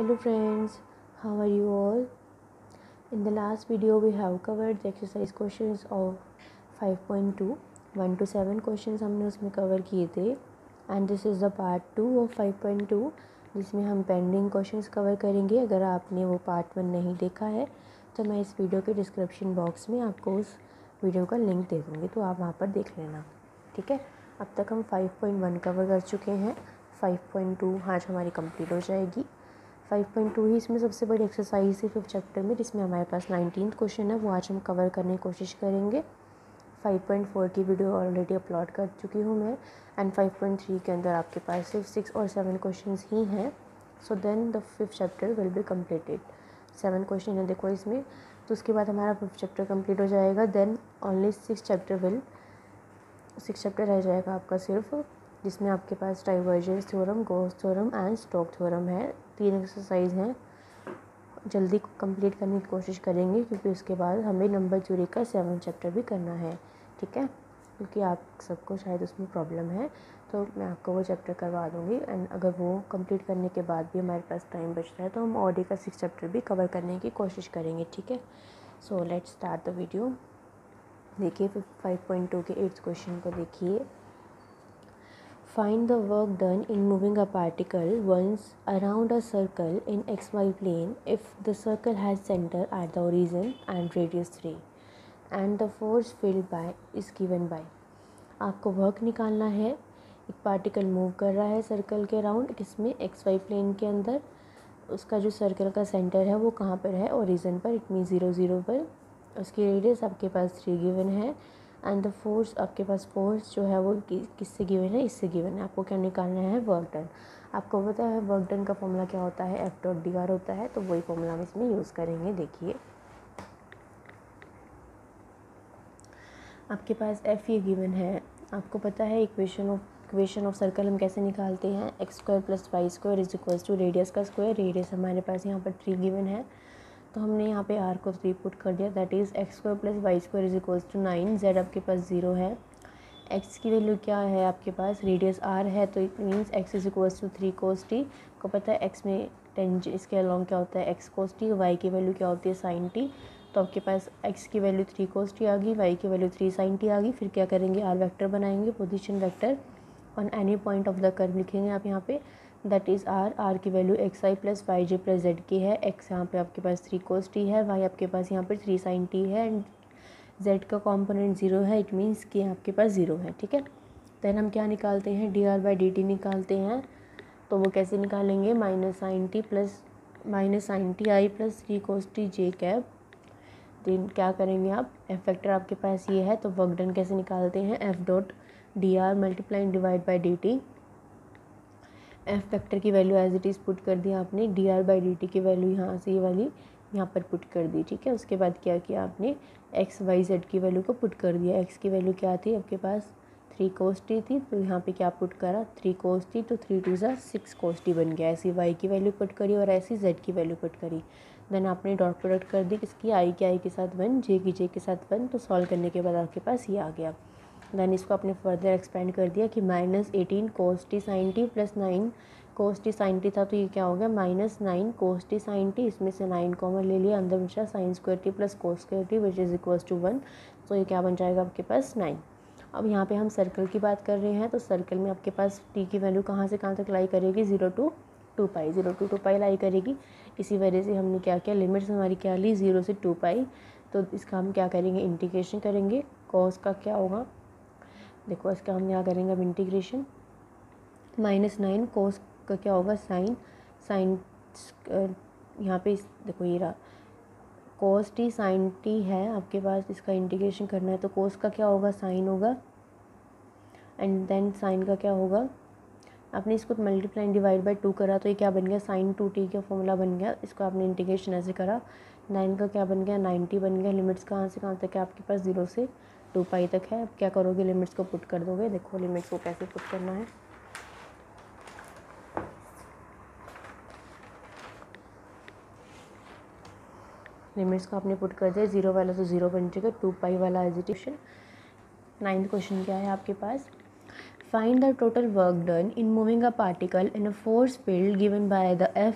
Hello friends, how are you all? In the last video we have covered the exercise questions of 5.2 1 to 7 questions हमने उसमें cover किए थे and this is the part 2 of 5.2 जिसमें हम pending questions cover करेंगे। अगर आपने वो पार्ट 1 नहीं देखा है तो मैं इस वीडियो के डिस्क्रिप्शन बॉक्स में आपको उस वीडियो का लिंक दे दूँगी, तो आप वहाँ पर देख लेना। ठीक है, अब तक हम 5.1 कवर कर चुके हैं। 5.2 आज हमारी कंप्लीट हो जाएगी। 5.2 ही इसमें सबसे बड़ी एक्सरसाइज है 5th चैप्टर में, जिसमें हमारे पास 19th क्वेश्चन है, वो आज हम कवर करने की कोशिश करेंगे। 5.4 की वीडियो ऑलरेडी अपलोड कर चुकी हूँ मैं एंड 5.3 के अंदर आपके पास सिर्फ 6 और 7 क्वेश्चंस ही हैं। So then the 5th chapter will be completed. 7 question है देखो इसमें, तो उसके बाद हमारा 5th चैप्टर कम्प्लीट हो जाएगा। देन ओनली 6th चैप्टर रह जाएगा आपका सिर्फ, जिसमें आपके पास divergence theorem, Gauss theorem and Stoke theorem है। 3 एक्सरसाइज हैं, जल्दी कंप्लीट करने की कोशिश करेंगे क्योंकि उसके बाद हमें नंबर थ्योरी का 7th चैप्टर भी करना है। ठीक है, क्योंकि आप सबको शायद उसमें प्रॉब्लम है, तो मैं आपको वो चैप्टर करवा दूँगी एंड अगर वो कंप्लीट करने के बाद भी हमारे पास टाइम बचता है तो हम ऑडी का 6th चैप्टर भी कवर करने की कोशिश करेंगे। ठीक है, so let's start the video. देखिए 5.2 के 8th क्वेश्चन को देखिए। Find the work done in moving a particle once around a circle in xy plane if the circle has center at the origin and radius 3 and the force filled by is given by। आपको work निकालना है। एक particle move कर रहा है circle के around, किसमें, xy plane के अंदर। उसका जो सर्कल का सेंटर है वो कहाँ पर है, ओरिजिन पर, इट मीन 0 0 पर। उसकी रेडियस आपके पास 3 गिवन है एंड द फोर्स, आपके पास फोर्स जो है वो किससे गिवन है, इससे गिवन है। आपको क्या निकालना है, वर्क डन। आपको पता है वर्क डन का फॉर्मूला क्या होता है, F.dr होता है, तो वही फॉर्मूला हम इसमें यूज़ करेंगे। देखिए आपके पास F ये गिवन है। आपको पता है इक्वेशन ऑफ सर्कल हम कैसे निकालते हैं, x² + y² is equals to radius का स्क्वायर। रेडियस हमारे पास यहाँ पर 3 गिवन है, तो हमने यहाँ पे r को 3 पुट कर दिया, that is x² + y² is equals to 9। z आपके पास 0 है। x की वैल्यू क्या है आपके पास, रेडियस r है, तो it means x is equals to 3 cos t। को पता है x में टेंजेंट इसके अलॉन्ग क्या होता है, x cos t। y की वैल्यू क्या होती है, sin t। तो आपके पास x की वैल्यू 3 cos t आ गई, y की वैल्यू 3 sin t आ गई। फिर क्या करेंगे, r वेक्टर बनाएंगे, position vector on any point of the curve लिखेंगे आप यहाँ पे, दैट इज़ r की वैल्यू xi + yj + z की है। x यहाँ पे आपके पास 3 cos t है, y आपके पास यहाँ पर 3 sin t है एंड z का कॉम्पोनेंट 0 है, इट मीन्स कि आपके पास 0 है। ठीक है, देन हम क्या निकालते हैं, dr/dt निकालते हैं। तो वो कैसे निकालेंगे, -sin t i + 3 cos t j cap. Then क्या करेंगे आप, एफ फैक्टर आपके पास ये है, तो वर्क डन कैसे निकालते हैं, F.dr × dt। एफ फैक्टर की value as it is put कर दिया आपने, dr/dt की वैल्यू यहाँ से ये वाली यहाँ पर पुट कर दी। ठीक है, उसके बाद क्या किया आपने, x y z की वैल्यू को पुट कर दिया। x की वैल्यू क्या थी आपके पास, 3 cos t थी, तो यहाँ पे क्या पुट करा, 3 cos t, तो 3 2 = 6 cos t बन गया। ऐसी y की वैल्यू पुट करी और ऐसी z की वैल्यू पुट करी। देन आपने डॉट प्रोडक्ट कर दी, किसकी, i की i के साथ 1, j की j के साथ 1, तो सॉल्व करने के बाद आपके पास ये आ गया। देन इसको आपने फर्दर एक्सपेंड कर दिया कि -18 cos t sin t + 9 cos t sin t था, तो ये क्या हो गया, -9 cos t sin t। इसमें से 9 कॉमन ले लिया, अंदर बचा sin² t + cos² t which is equals to 1। तो ये क्या बन जाएगा आपके पास, 9। अब यहाँ पे हम सर्कल की बात कर रहे हैं, तो सर्कल में आपके पास t की वैल्यू कहाँ से कहाँ तक लाई करेगी, 0 to 2π, 0 to 2π लाई करेगी। इसी वजह से हमने क्या किया, लिमिट्स हमारी क्या ली, 0 से 2π। तो इसका हम क्या करेंगे, इंटीग्रेशन करेंगे। कॉस का क्या होगा, देखो इसका हम यहाँ करेंगे अब इंटीग्रेशन, -9 कोस का क्या होगा, साइन यहाँ पे देखो ये रहा, कोस t sin t है आपके पास, इसका इंटीग्रेशन करना है, तो कोस का क्या होगा, साइन होगा एंड देन साइन का क्या होगा, आपने इसको मल्टीप्लाई डिवाइड बाय 2 करा, तो ये क्या बन गया, sin 2t का फॉर्मूला बन गया। इसको आपने इंटीग्रेशन ऐसे करा, 9 का क्या बन गया, 90 बन गया। लिमिट्स कहाँ से कहाँ तक है आपके पास, 0 से 2π तक है। अब क्या करोगे, लिमिट्स को पुट कर दोगे। देखो लिमिट्स को कैसे पुट करना है, लिमिट्स को आपने पुट कर दिया, 0 वाला तो 0 बन जाएगा, 2π वाला एजिटेशन। 9th क्वेश्चन क्या है आपके पास, find the total work done in moving a particle in a force field given by the F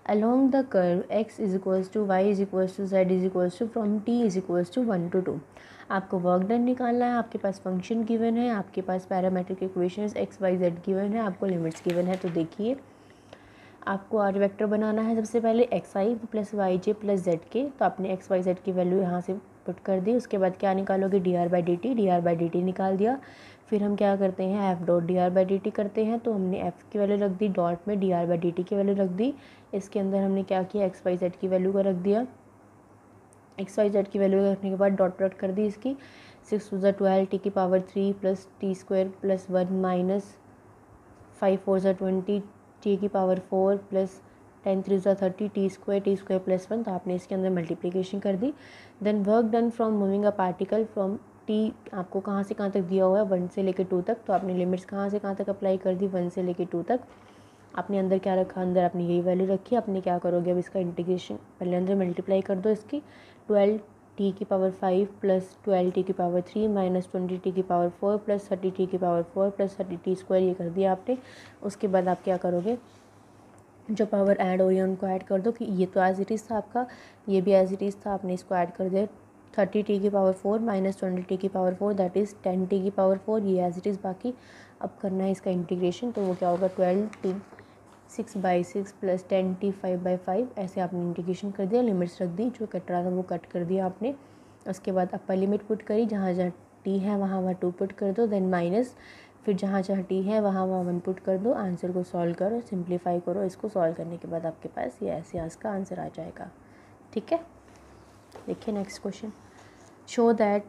along the curve x is equals to y is equals to z is equals to from t is equals to 1 to 2। आपको work done निकालना है, आपके पास function given है, आपके पास parametric equations X Y Z given है, आपको limits given है। तो देखिए आपको आर वेक्टर बनाना है सबसे पहले x I plus Y J plus Z के। तो आपने एक्स वाई जेड की वैल्यू यहाँ से पुट कर दी। उसके बाद क्या निकालोगे, D R by D T निकाल दिया। फिर हम क्या करते हैं, F dot D R by D T करते हैं। तो हमने एफ की वैल्यू रख दी, डॉट में D R by D T की वैल्यू रख दी। इसके अंदर हमने क्या किया, एक्स वाई जेड की वैल्यू को रख दिया। एक्स वाई जेड की वैल्यू रखने के बाद डॉट कर दी इसकी। 6 टू ज़ 12 टी की power 3 plus T square plus 1 minus 5 4 ज़ 20 टी की पावर 4 प्लस 10 3 ज़ 30 टी स्क्वायर प्लस 1। तो आपने इसके अंदर मल्टीप्लिकेशन कर दी। Then work done from moving a particle from T, आपको कहाँ से कहाँ तक दिया हुआ है 1 से लेकर 2 तक। तो आपने लिमिट्स कहाँ से कहाँ तक अप्लाई कर दी, 1 से लेकर 2 तक। आपने अंदर क्या रखा, अंदर आपने यही वैल्यू रखी। आपने क्या करोगे, अब इसका इंटीग्रेशन पहले अंदर मल्टीप्लाई कर दो इसकी। 12 टी की पावर 5 प्लस 12 टी की पावर 3 माइनस 20 टी की पावर 4 प्लस 30 टी की पावर 4 प्लस 30 टी स्क्वायर, ये कर दिया आपने। उसके बाद आप क्या करोगे, जो पावर ऐड हो रही है उनको ऐड कर दो कि ये तो एज इट इज़ था आपका, ये भी एज इट इज़ था, आपने इसको ऐड कर दिया। 30 टी की पावर 4 माइनस 20 टी की पावर 4 दैट इज़ 10 टी की पावर 4, ये एज इट इज़ बाकी। अब करना है इसका इंटीग्रेशन। तो वो क्या होगा, 12 टी 6/6 प्लस 10 टी 5/5, ऐसे आपने इंटीग्रेशन कर दिया। लिमिट्स रख दी, जो कट रहा था वो कट कर दिया आपने। उसके बाद अपर लिमिट पुट करी, जहाँ जहाँ टी है वहाँ 2 पुट कर दो। देन माइनस, फिर जहाँ जहाँ टी है वहाँ 1 पुट कर दो। आंसर को सॉल्व करो, सिंप्लीफाई करो। इसको सॉल्व करने के बाद आपके पास ये ऐसे इसका आंसर आ जाएगा। ठीक है, देखिए नेक्स्ट क्वेश्चन। शो दैट,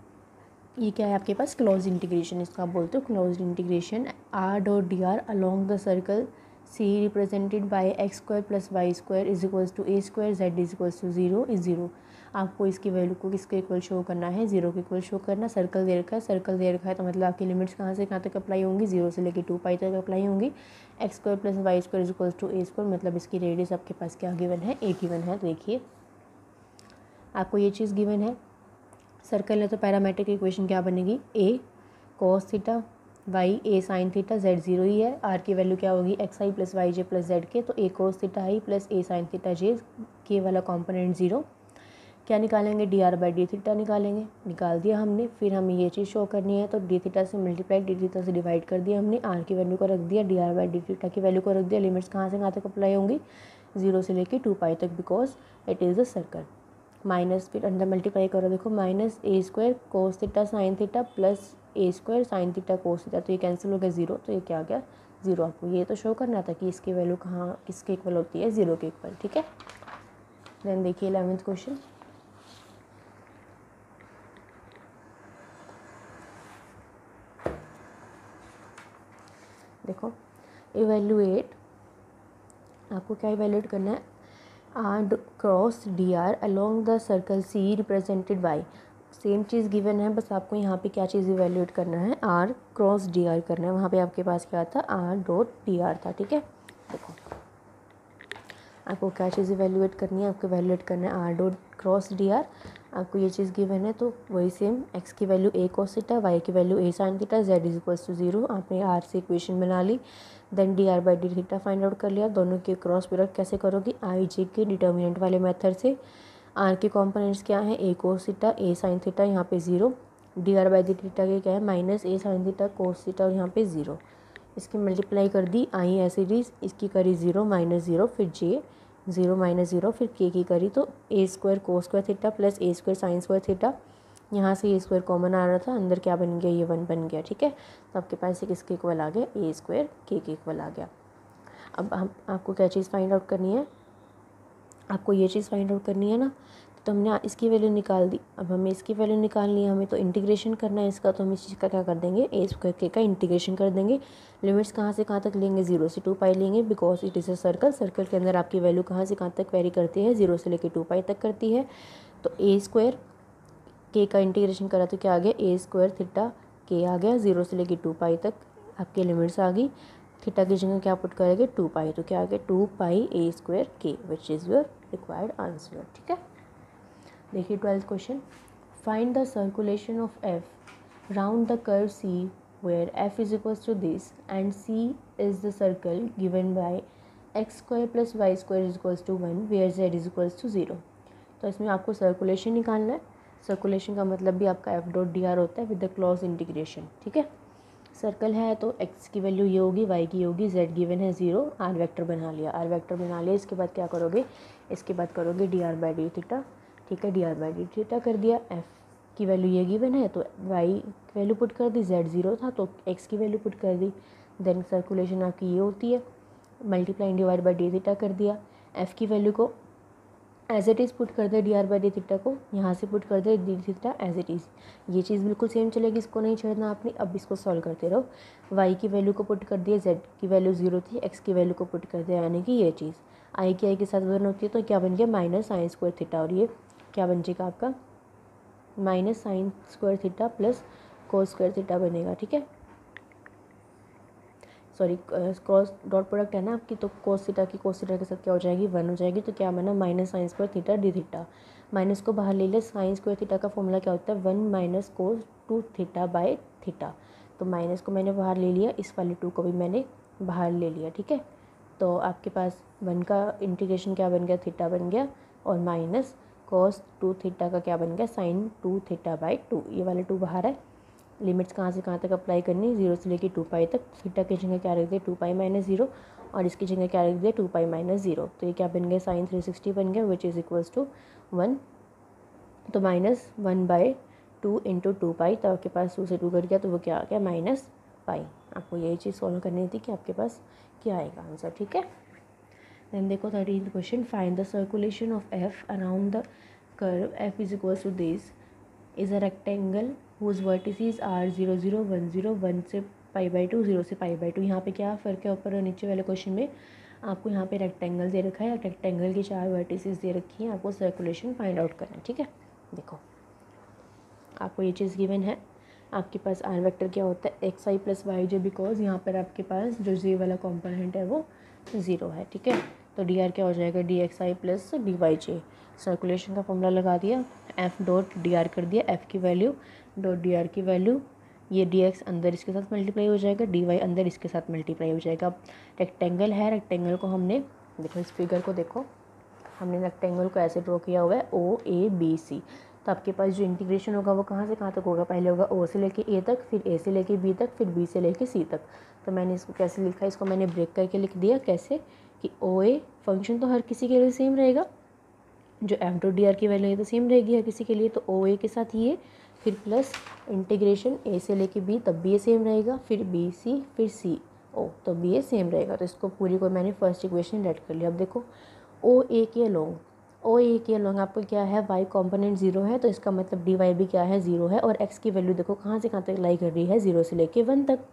ये क्या है आपके पास, क्लोज इंटीग्रेशन इसको आप बोलते हो। Close integration R dot D R along the circle C represented by X square plus Y square is equals to A square Z is equals to 0 is 0। आपको इसकी वैल्यू को किसके इक्वल शो करना है, 0 के इक्वल शो करना। Circle दे रखा है, सर्कल दे रखा है तो मतलब आपकी लिमिट्स कहाँ से कहाँ तक अप्लाई होंगी, 0 से लेकर 2 पाई तक अप्लाई होंगी। X square plus Y square is equals to A square, मतलब इसकी रेडियस आपके पास क्या गिवन है, ए गिवन है। तो देखिए आपको ये चीज़ गिवन है, सर्कल है तो पैरामेट्रिक इक्वेशन क्या बनेगी, ए कॉस थीटा वाई ए साइन थीटा जेड 0 ही है। आर की वैल्यू क्या होगी, x I plus Y J plus Z के। तो ए कोस थीटा आई प्लस ए साइन थीटा जे के वाला कॉम्पोनेंट 0। क्या निकालेंगे, D R by D theta निकालेंगे, निकाल दिया हमने। फिर हमें ये चीज़ शो करनी है तो डी थीटा से मल्टीप्लाई डी थीटा से डिवाइड कर दिया हमने। आर की वैल्यू को रख दिया, D R by D theta की वैल्यू को रख दिया। लिमिट्स कहाँ से कहाँ तक अप्लाई होंगी, 0 से लेकर 2 पाई तक, because it is a circle. Minus, फिर अंदर मल्टीप्लाई करो, देखो minus A square cos theta sine theta plus A square sine theta cos theta, तो ये कैंसिल हो गया 0। तो ये क्या आ गया 0। आपको ये तो शो करना था कि इसकी वैल्यू कहाँ किसके इक्वल होती है, 0 के इक्वल। ठीक है, देन देखिए 11th क्वेश्चन। देखो इवेल्युएट, आपको क्या इवेल्युएट करना है, R cross D R along the circle C represented by, same चीज़ गिवन है, बस आपको यहाँ पे क्या चीज़ इवेल्युएट करना है, आर क्रॉस डी आर करना है। वहाँ पे आपके पास क्या था, आर डॉट डी आर था। ठीक है, देखो आपको क्या चीज़ इवेल्युएट करनी है, आपको इवेल्युएट करना है R dot cross D R. आपको ये चीज़ गिवन है तो वही सेम, एक्स की value A cos theta, Y की value A sine theta, Z is equals to 0। आपने आर से इक्वेशन बना ली। Then D R by D theta find out कर लिया। दोनों के क्रॉस प्रोडक्ट कैसे करोगी, आई जे के डिटर्मिनेंट वाले मेथड से। आर के कॉम्पोनेंट्स क्या हैं, ए कोस थीटा ए साइन थीटा, यहाँ पे 0। D R by D theta के क्या है, माइनस ए साइन थीटा कोस थीटा, और यहाँ पे 0। इसकी मल्टीप्लाई कर दी, आई ऐसे डीज, इसकी करी 0 माइनस 0, फिर जे 0 माइनस 0, फिर के की करी तो A square cos square theta plus A square sine square theta. यहाँ से ए स्क्वायर कॉमन आ रहा था, अंदर क्या बन गया, ये 1 बन गया। ठीक है, तो आपके पास एक इसके इक्वल आ गया, ए स्क्वायर के इक्वल आ गया। अब हम आपको क्या चीज़ फाइंड आउट करनी है, आपको ये चीज़ फाइंड आउट करनी है ना। तो हमने इसकी वैल्यू निकाल दी, अब हमें इसकी वैल्यू निकालनी है, हमें तो इंटीग्रेशन करना है इसका। तो हम इस चीज़ का क्या कर देंगे, ए स्क्वायर के का इंटीग्रेशन कर देंगे। लिमिट्स कहाँ से कहाँ तक लेंगे, 0 से 2 पाई लेंगे, because it is a circle. Circle के अंदर आपकी वैल्यू कहाँ से कहाँ तक वेरी करती है, 0 से लेकर 2 पाई तक करती है। तो ए स्क्वायर के का इंटीग्रेशन करा तो क्या आ गया, ए स्क्वायर थीटा के आ गया, 0 से लेकर 2 पाई तक आपकी लिमिट्स आ गई। थीटा की जगह क्या पुट करेंगे, 2 पाई, तो क्या आ गया 2 पाई ए स्क्वायर के, which is your required answer. ठीक है, देखिए 12th question. Find the circulation of F round the curve C where F is equals to this and C is the circle given by X square plus Y square is equals to 1 where Z is equals to 0। तो इसमें आपको circulation निकालना है। Circulation का मतलब भी आपका F dot D are होता है विद द क्लोज इंटीग्रेशन, ठीक है। सर्कल है तो एक्स की वैल्यू ये होगी, वाई की होगी, जेड गिवन है 0, आर वेक्टर बना लिया। आर वेक्टर बना लिया, इसके बाद क्या करोगे, इसके बाद करोगे D R by D theta, ठीक है। D R by D theta कर दिया। एफ की वैल्यू ये गिवन है तो वाई की वैल्यू पुट कर दी, जेड 0 था तो एक्स की वैल्यू पुट कर दी। देन सर्कुलेशन आपकी ये होती है, multiply divide by D theta कर दिया। एफ की वैल्यू को एज इट इज़ पुट कर दे D R by D theta को, यहाँ से पुट कर दे D theta as it is. ये चीज़ बिल्कुल सेम चलेगी, इसको नहीं छेड़ना आपने। अब इसको सॉल्व करते रहो। वाई की वैल्यू को पुट कर दिया, जेड की वैल्यू 0 थी, एक्स की वैल्यू को पुट कर दिया, यानी कि ये चीज़ आई की आई के साथ वन होती है तो क्या बन गया माइनस साइन स्क्वायर थीटा। और ये क्या बन जाएगा आपका minus sign square theta plus cos square theta बनेगा, ठीक है। सॉरी क्रॉस डॉट प्रोडक्ट है ना आपकी, तो कोस थीटा की कोस थीटा के साथ क्या हो जाएगी 1 हो जाएगी। तो क्या बना minus sign square theta D theta. Minus को बाहर ले ले, साइन स्क्वायर थीटा का फॉर्मूला क्या होता है 1 minus cos 2 theta by theta. तो माइनस को मैंने बाहर ले लिया, इस वाले 2 को भी मैंने बाहर ले लिया, ठीक है। तो आपके पास 1 का इंटीग्रेशन क्या बन गया थीटा बन गया, और माइनस कोस 2 थीटा का क्या बन गया साइन 2 थीटा बाई 2। ये वाले 2 बाहर है। लिमिट्स कहाँ से कहाँ तक अप्लाई करनी, 0 से लेकर 2 पाई तक। थीटा की जगह क्या रख दिया 2 पाई माइनस 0, और इसकी जगह क्या रख दिया 2 पाई माइनस 0। तो ये क्या बन गया साइन 360 बन गया, विच इज़ इक्वल्स टू 1। तो माइनस 1/2 इंटू 2 पाई, तो आपके पास 2 से 2 कट गया तो वो क्या आ गया माइनस पाई। आपको यही चीज़ सॉल्व करनी थी कि आपके पास क्या आएगा आंसर, ठीक है। देन देखो 13th question, find the circulation of F around the curve F is equals to this is a rectangle whose vertices are 0 0 1 0 1 से π/2 0 से π/2। यहाँ पे क्या फ़र्क है ऊपर और नीचे वाले क्वेश्चन में, आपको यहाँ पे रेक्टेंगल दे रखा है, रेक्टेंगल की 4 वर्टिसेस दे रखी हैं, आपको सर्कुलेशन फाइंड आउट करना है, ठीक है। देखो आपको ये चीज़ गिवन है, आपके पास आर वेक्टर क्या होता है X I plus Y J, because यहाँ पर आपके पास जो जे वाला कॉम्पोनेंट है वो 0 है, ठीक है। तो डी आर क्या हो जाएगा D x I plus D Y J. Circulation का फॉर्मूला लगा दिया, एफ डॉट डी आर कर दिया, एफ की वैल्यू डॉट डी आर की वैल्यू, ये डी एक्स अंदर इसके साथ मल्टीप्लाई हो जाएगा, डी वाई अंदर इसके साथ मल्टीप्लाई हो जाएगा। अब रेक्टेंगल है, रेक्टेंगल को हमने देखो इस फिगर को देखो, हमने रेक्टेंगल को ऐसे ड्रॉ किया हुआ है ओ ए बी सी। तो आपके पास जो इंटीग्रेशन होगा वो कहाँ से कहाँ तक होगा, पहले होगा ओ से लेके ए तक, फिर ए से लेके बी तक, फिर बी से लेके सी तक। तो मैंने इसको कैसे लिखा, इसको मैंने ब्रेक करके लिख दिया, कैसे कि ओ ए फंक्शन तो हर किसी के लिए सेम रहेगा, जो एफ डॉट डी आर की वैल्यू है तो सेम रहेगी हर किसी के लिए। तो ओ ए के साथ ये, फिर प्लस इंटीग्रेशन ए से लेके बी, तब भी ये सेम रहेगा, फिर बी सी, फिर सी ओ, तो भी ये सेम रहेगा। तो इसको पूरी को मैंने फर्स्ट इक्वेशन रेड कर लिया। अब देखो ओ ए के अलोंग, ओ ए के अलोंग आपको क्या है वाई कॉम्पोनेंट 0 है, तो इसका मतलब डी वाई भी क्या है 0 है। और एक्स की वैल्यू देखो कहाँ से कहाँ तक लाई कर रही है 0 से लेके 1 तक।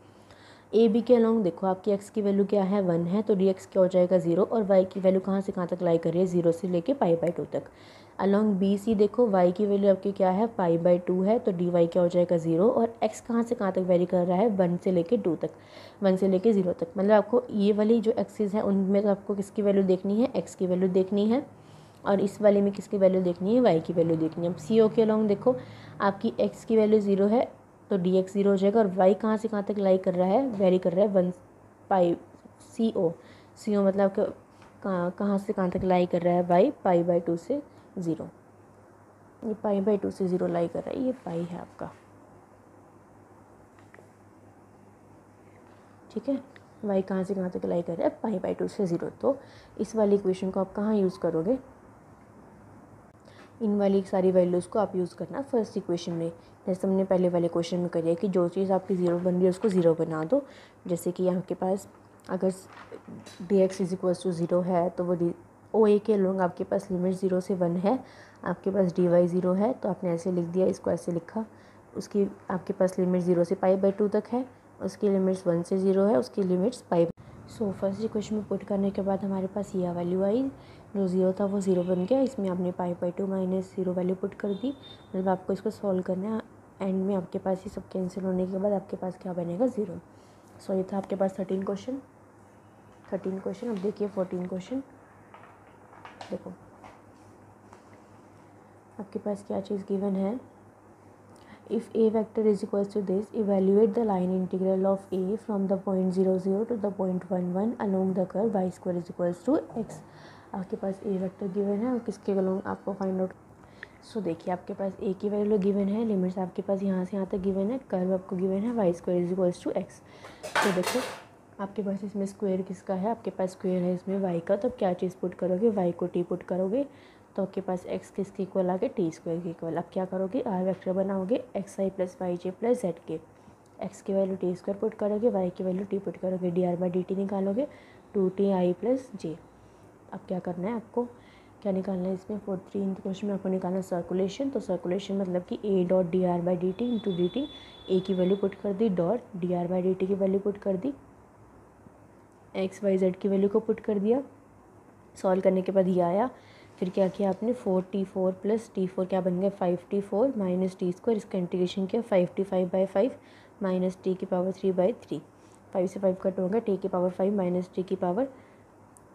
ए बी के अलोंग देखो आपकी एक्स की वैल्यू क्या है 1 है, तो डी एक्स क्या हो जाएगा 0, और वाई की वैल्यू कहाँ से कहाँ तक लाई कर रही है 0 से लेके π/2 तक। अलोंग बी सी देखो वाई की वैल्यू आपकी क्या है π/2 है, तो डी वाई क्या हो जाएगा 0, और एक्स कहाँ से कहाँ तक वेरी कर रहा है 1 से लेके 2 तक, 1 से लेके 0 तक। मतलब आपको ये वाली जो एक्सिस है उनमें तो आपको किसकी वैल्यू देखनी है एक्स की वैल्यू देखनी है, और इस वाले में किसकी वैल्यू देखनी है वाई की वैल्यू देखनी है। अब सी ओ के अलोंग देखो आपकी एक्स की वैल्यू 0 है, तो डी एक्स 0 हो जाएगा, और वाई कहाँ से कहाँ तक लाई कर रहा है वेरी कर रहा है 1 पाई सी ओ, सी ओ मतलब कहाँ से कहाँ तक लाई कर रहा है वाई π/2 से 0, ये π/2 से 0 लाई कर रहा है, ये पाई है आपका, ठीक है। वाई कहाँ से कहाँ तक लाई कर रहा है π/2 से 0। तो इस वाली इक्वेशन को आप कहाँ यूज़ करोगे, इन वाली सारी वैल्यूज़ को आप यूज़ करना फर्स्ट इक्वेशन में, जैसे हमने पहले वाले क्वेश्चन में करिए कि जो चीज़ आपकी 0 बन रही है उसको 0 बना दो। जैसे कि यहाँ के पास अगर D X is equals to 0 है, तो वो ओ ए के अलोंग आपके पास लिमिट 0 से 1 है, आपके पास डी वाई 0 है, तो आपने ऐसे लिख दिया, इसको ऐसे लिखा। उसकी आपके पास लिमिट 0 से π/2 तक है, उसकी लिमिट्स 1 से 0 है, उसकी लिमिट्स पाई। सो फर्स्ट इक्वेशन में पुट करने के बाद हमारे पास यह वैल्यू आई, जो 0 था वो 0 बन गया, इसमें आपने π/2 माइनस 0 वैल्यू पुट कर दी। मतलब आपको इसको सॉल्व करना है, एंड में आपके पास ये सब कैंसिल होने के बाद आपके पास क्या बनेगा 0। सो ये था आपके पास 13 क्वेश्चन। अब देखिए 14 क्वेश्चन। देखो आपके पास क्या चीज़ गिवन है, If a vector is equals to this, evaluate the line integral of a from the point 0 0 to the point 1 1 along the curve y square is equals to x। आपके पास a vector given है और किसके along आपको find out. सो देखिए आपके पास a की value given है, limits आपके पास यहाँ से यहाँ तक गिवन है, कर्व आपको गिवन है y square is equals to x। तो देखो आपके पास इसमें स्क्वायर किसका है, आपके पास स्क्वायर है इसमें y का, तो क्या चीज़ पुट करोगे, y को t पुट करोगे तो आपके पास x किसके इक्वल आ गए, टी स्क्वायर के इक्वल। अब क्या करोगे, r वेक्टर बनाओगे x I plus Y J plus Z के, x की वैल्यू टी स्क्वायर पुट करोगे, y की वैल्यू t पुट करोगे, D R by D T निकालोगे 2ti प्लस जे। अब क्या करना है आपको, क्या निकालना है इसमें 14th क्वेश्चन में आपको निकालना है सर्कुलेशन। तो सर्कुलेशन मतलब कि a dot D R by D T into D T, A की वैल्यू पुट कर दी dot D R by D T की वैल्यू पुट कर दी, एक्स वाई जेड की वैल्यू को पुट कर दिया। सॉल्व करने के बाद ये आया, फिर क्या किया आपने 4t4 प्लस t4 क्या बन गया 5t4 माइनस टी स्क्वायर, इसका इंटीग्रेशन किया 5t5/5 माइनस टी की पावर 3/3, 5 से 5 कट होगा टी की पावर 5 माइनस टी की पावर,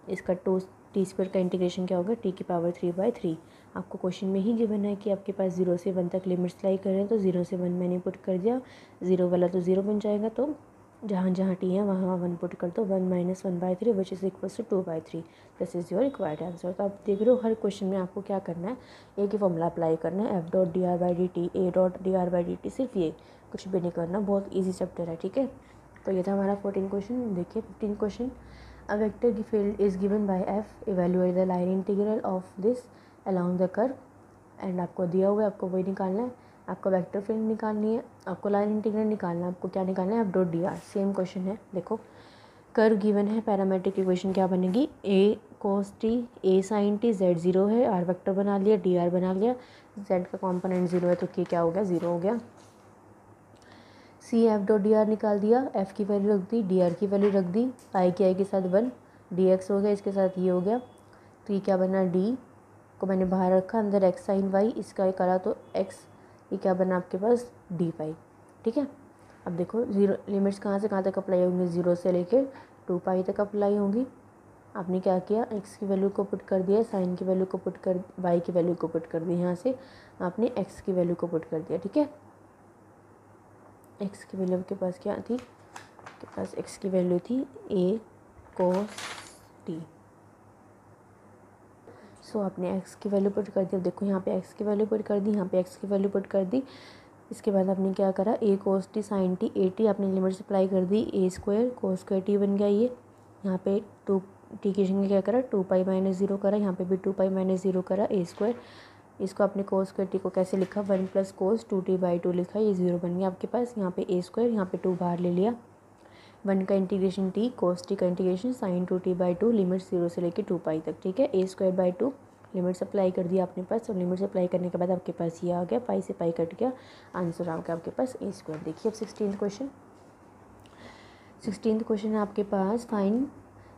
इसका 2 टी स्क्वायर का इंटीग्रेशन क्या होगा टी की पावर 3/3। आपको क्वेश्चन में ही गिवन है कि आपके पास 0 से 1 तक लिमिट्स लाई कर रहे हैं, तो 0 से 1 मैंने पुट कर दिया, 0 वाला तो 0 बन जाएगा, तो जहाँ जहाँ टी है वहाँ 1 पुट कर दो, 1 minus 1/3 which is equals to 2/3। This is your required answer. तो आप देख रहे हो हर क्वेश्चन में आपको क्या करना है, एक ही फॉर्मूला अप्लाई करना है, F dot D R by D T, A dot D R by D T, सिर्फ ये, कुछ भी नहीं करना, बहुत ईजी चैप्टर है, ठीक है। तो ये था हमारा 14 क्वेश्चन। देखिए 15 क्वेश्चन, अ वेक्टर की field is given by F, evaluate the line integral of this along the curve, and आपको दिया हुआ है, आपको वही निकालना है, आपको वेक्टर फील्ड निकालनी है, आपको लाइन इंटीग्रल निकालना है, आपको क्या निकालना है F dot D R. Same question है, देखो कर्व गिवन है, पैरामेट्रिक इक्वेशन क्या बनेगी, A cos T A sine T, Z 0 है, आर वेक्टर बना लिया, डी आर बना लिया, जेड का कॉम्पोनेंट 0 है तो के क्या हो गया 0 हो गया। C F dot D R निकाल दिया, एफ की वैल्यू रख दी, डी आर की वैल्यू रख दी, आई की आई के साथ 1, डी एक्स हो गया, इसके साथ ये हो गया, तो ये क्या बना डी को मैंने बाहर रखा, अंदर एक्स साइन वाई, इसका करा तो एक्स, ये क्या बना आपके पास डी पाई, ठीक है। अब देखो जीरो लिमिट्स कहाँ से कहाँ तक अप्लाई होंगी, 0 से लेकर 2 पाई तक अप्लाई होंगी। आपने क्या किया, एक्स की वैल्यू को पुट कर दिया, साइन की वैल्यू को पुट कर, वाई की वैल्यू को पुट कर दी, यहाँ से आपने एक्स की वैल्यू को पुट कर दिया, ठीक है। एक्स की वैल्यू आपके पास क्या थी, आपके पास एक्स की वैल्यू थी ए कोस टी, सो आपने एक्स की वैल्यू पुट कर दी। अब देखो यहाँ पे एक्स की वैल्यू पुट कर दी, यहाँ पे एक्स की वैल्यू पुट कर दी, इसके बाद आपने क्या करा, A cos T sine T A T, आपने लिमिट्स अप्लाई कर दी, A square cos square T बन गया ये, यहाँ पे 2 टी की जगह क्या करा 2 पाई माइनस 0 करा, यहाँ पे भी 2 पाई माइनस 0 करा, ए स्क्वायर, इसको आपने कोस स्क्वायर टी को कैसे लिखा 1 प्लस कोस 2t/2 लिखा, ये 0 बन गया आपके पास, यहाँ पे ए स्क्वायर, यहाँ पे 2 बाहर ले लिया, 1 का इंटीग्रेशन टी, कोस टी का इंटीग्रेशन साइन 2t/2, लिमिट 0 से लेकर 2 पाई तक, ठीक है। ए स्क्वायर बाई 2 लिमिट्स अप्लाई कर दिया आपने पास, और लिमिट्स अप्लाई करने के बाद आपके पास ये आ गया, पाई से पाई कट गया, आंसर आ गया आपके पास ए स्क्वायर। देखिए अब 16th क्वेश्चन है आपके पास, find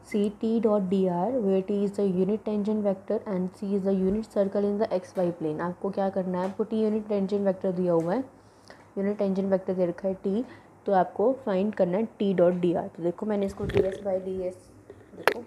C T dot D R where T is the unit tangent vector and C is the unit circle in the X Y plane. आपको क्या करना है, आपको टी यूनिट टेंजेंट वेक्टर दिया हुआ है, यूनिट टेंजेंट वेक्टर दे रखा है टी, तो आपको फाइंड करना है टी डॉट डी आर। तो देखो मैंने इसको D S by D S, देखो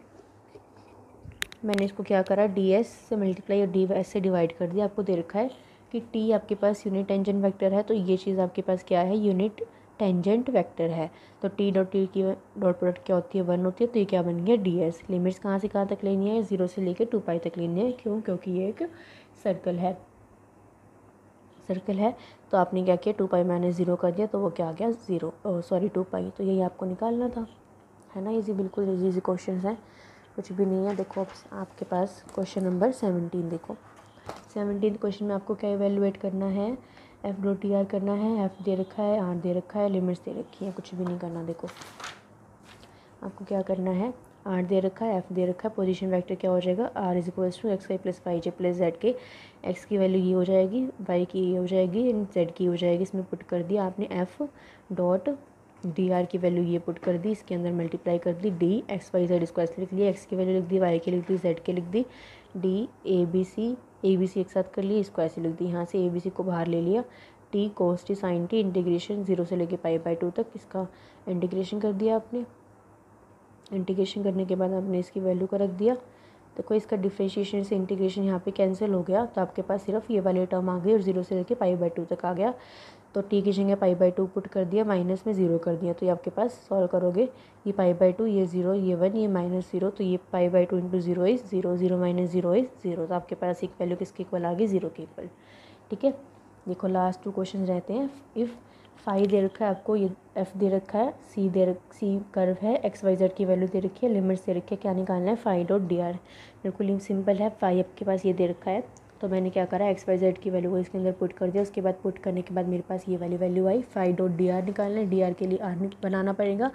मैंने इसको क्या करा, डी एस से मल्टीप्लाई और डी एस से डिवाइड कर दिया। आपको दे रखा है कि टी आपके पास यूनिट टेंजेंट वेक्टर है, तो ये चीज़ आपके पास क्या है, यूनिट टेंजेंट वेक्टर है, तो टी डॉट टी की डॉट प्रोडक्ट क्या होती है 1 होती है, तो ये क्या बन गया डी एस। लिमिट्स कहाँ से कहाँ तक लेनी है, 0 से लेकर 2 पाई तक लेनी है, क्यों, क्योंकि ये एक सर्कल है, तो आपने क्या किया 2 पाई माइनस 0 कर दिया, तो वो क्या आ गया 2 पाई, तो यही आपको निकालना था, है ना। इजी, बिल्कुल इजी क्वेश्चन है, कुछ भी नहीं है। देखो आपके पास क्वेश्चन नंबर 17, देखो 17 क्वेश्चन में आपको क्या इवेलुएट करना है, एफ डॉट टी आर करना है, एफ दे रखा है, आर दे रखा है, लिमिट्स दे रखी है, कुछ भी नहीं करना। देखो आपको क्या करना है, आर दे रखा है, एफ दे रखा है, पोजीशन वेक्टर क्या हो जाएगा, R is equals to X Y plus Y J plus Z K, X की वैल्यू ये हो जाएगी, वाई की ये हो जाएगी, जेड की हो जाएगी, इसमें पुट कर दिया आपने एफ डॉट डी आर की वैल्यू ये पुट कर दी, इसके अंदर मल्टीप्लाई कर दी, डी एक्स वाई जेड इसको ऐसे लिख लिया, एक्स की वैल्यू लिख दी, वाई की लिख दी, जेड की लिख दी, डी ए बी सी एक साथ कर लिए, इसको ऐसे लिख दी, यहाँ से ए बी सी को बाहर ले लिया, टी कोस टी साइन टी, इंटीग्रेशन 0 से लेके पाई/2 तक, इसका इंटीग्रेशन कर दिया आपने। इंटीग्रेशन करने के बाद आपने इसकी वैल्यू को रख दिया, देखो इसका डिफ्रेंशिएशन से इंटीग्रेशन यहाँ पे कैंसिल हो गया, तो आपके पास सिर्फ ये वाले टर्म आ गई और 0 से लेके पाई/2 तक आ गया। तो टी की जगह π/2 पुट कर दिया, माइनस में 0 कर दिया, तो ये आपके पास सॉल्व करोगे, ये π/2, ये 0, ये 1, ये -0, तो ये π/2 इंटू 0 इज़ 0, 0 माइनस 0 इज़ 0, तो आपके पास एक वैल्यू किसके इक्वल आ गई, 0 के इक्वल। ठीक है, देखो लास्ट 2 क्वेश्चन रहते हैं। इफ़ फाई दे रखा है आपको, ये एफ दे रखा है, सी कर्व है, XYZ की वैल्यू दे रखी है, लिमिट्स दे रखी है, क्या निकालना है, फाई डॉट डी आर। बिल्कुल सिंपल है, फाई आपके पास ये दे रखा है, तो मैंने क्या करा, XYZ की वैल्यू को इसके अंदर पुट कर दिया, उसके बाद पुट करने के बाद मेरे पास ये वाली वैल्यू आई, फाई डॉट डी आर निकालना है, डी आर के लिए आर बनाना पड़ेगा,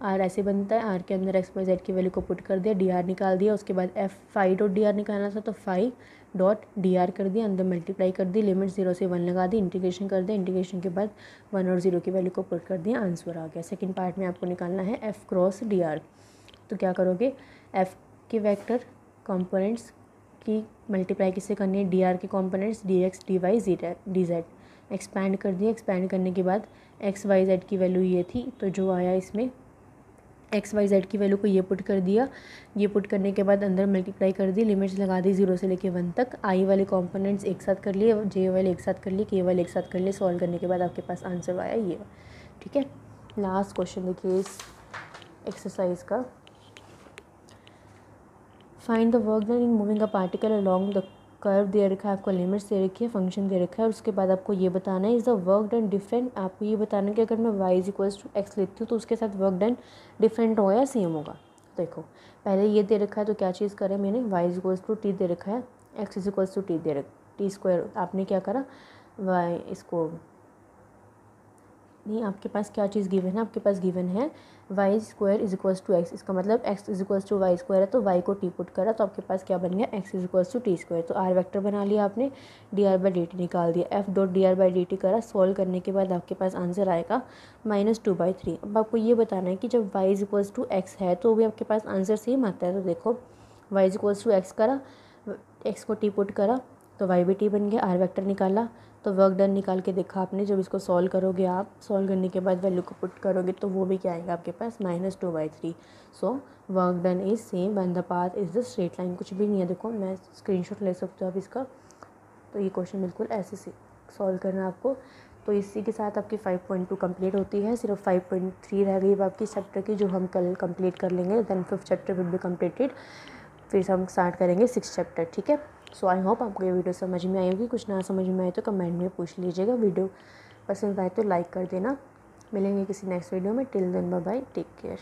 आर ऐसे बनता है, आर के अंदर XYZ की वैल्यू को पुट कर दिया, डी आर निकाल दिया, उसके बाद F phi dot D R निकालना था, तो फाई डॉट डी आर कर दिया, अंदर मल्टीप्लाई कर दी, लिमिट 0 से 1 लगा दी, इंटीग्रेशन कर दिया, इंटीग्रेशन के बाद 1 और 0 की वैल्यू को पुट कर दिया, आंसर आ गया। सेकंड पार्ट में आपको निकालना है एफ क्रॉस डी आर। तो क्या करोगे, एफ के वेक्टर कंपोनेंट्स की मल्टीप्लाई किससे करनी है, डी आर के components dx dy dz, expand कर दिया, एक्सपैंड करने के बाद XYZ की वैल्यू ये थी, तो जो आया इसमें XYZ की वैल्यू को ये पुट कर दिया, ये पुट करने के बाद अंदर मल्टीप्लाई कर दी, लिमिट्स लगा दी 0 से लेके 1 तक, आई वाले कंपोनेंट्स एक साथ कर लिए, जे वाले एक साथ कर लिए, के वाले एक साथ कर लिए, सॉल्व करने के बाद आपके पास आंसर आया ये। ठीक है, लास्ट क्वेश्चन देखिए इस एक्सरसाइज का, find the work done in moving a particle along the curve दे रखा है, आपको लिमिट्स दे रखी है, फंक्शन दे रखा है, और उसके बाद आपको ये बताना है is the work done different. आपको ये बताना है कि अगर मैं y इक्वल्स टू x लेती हूँ तो उसके साथ वर्क डन डिफरेंट होगा या सेम होगा। देखो पहले ये दे रखा है, तो क्या चीज़ करें मैंने, y इक्वल्स टू t दे रखा है, x इक्वल्स टू t दे रखा, t स्क्वायर, आपने क्या करा, y इसको नहीं, आपके पास क्या चीज़ गिवन है, आपके पास गिवन है Y square is equals to X, इसका मतलब X is equals to Y square है, तो वाई को टी पुट करा, तो आपके पास क्या बन गया, X is equals to T square, तो आर वेक्टर बना लिया आपने, D R by D T निकाल दिया, F dot D R by D T करा, सॉल्व करने के बाद आपके पास आंसर आएगा -2/3। अब आपको ये बताना है कि जब Y is equals to X है तो भी आपके पास आंसर सेम आता है, तो देखो Y is equals to X करा, एक्स को टी पुट करा, तो वाई भी टी बन गया, आर वेक्टर निकाला, तो वर्क डन निकाल के देखा आपने, जब इसको सॉल्व करोगे आप, सॉल्व करने के बाद वैल्यू को पुट करोगे तो वो भी क्या आएगा आपके पास -2/3। So work done is same and the path is the straight line, कुछ भी नहीं है, देखो मैं स्क्रीनशॉट ले सकते हो आप इसका, तो ये क्वेश्चन बिल्कुल ऐसे से सॉल्व करना है आपको। तो इसी के साथ आपकी 5.2 कंप्लीट होती है, सिर्फ 5.3 रह गई अब आपकी चैप्टर की, जो हम कल कंप्लीट कर लेंगे, then 5th chapter will be completed, फिर हम स्टार्ट करेंगे 6th चैप्टर। ठीक है, सो आई होप आपको ये वीडियो समझ में आई होगी, कुछ ना समझ में आए तो कमेंट में पूछ लीजिएगा, वीडियो पसंद आए तो लाइक कर देना। मिलेंगे किसी नेक्स्ट वीडियो में, till then bye bye, take care.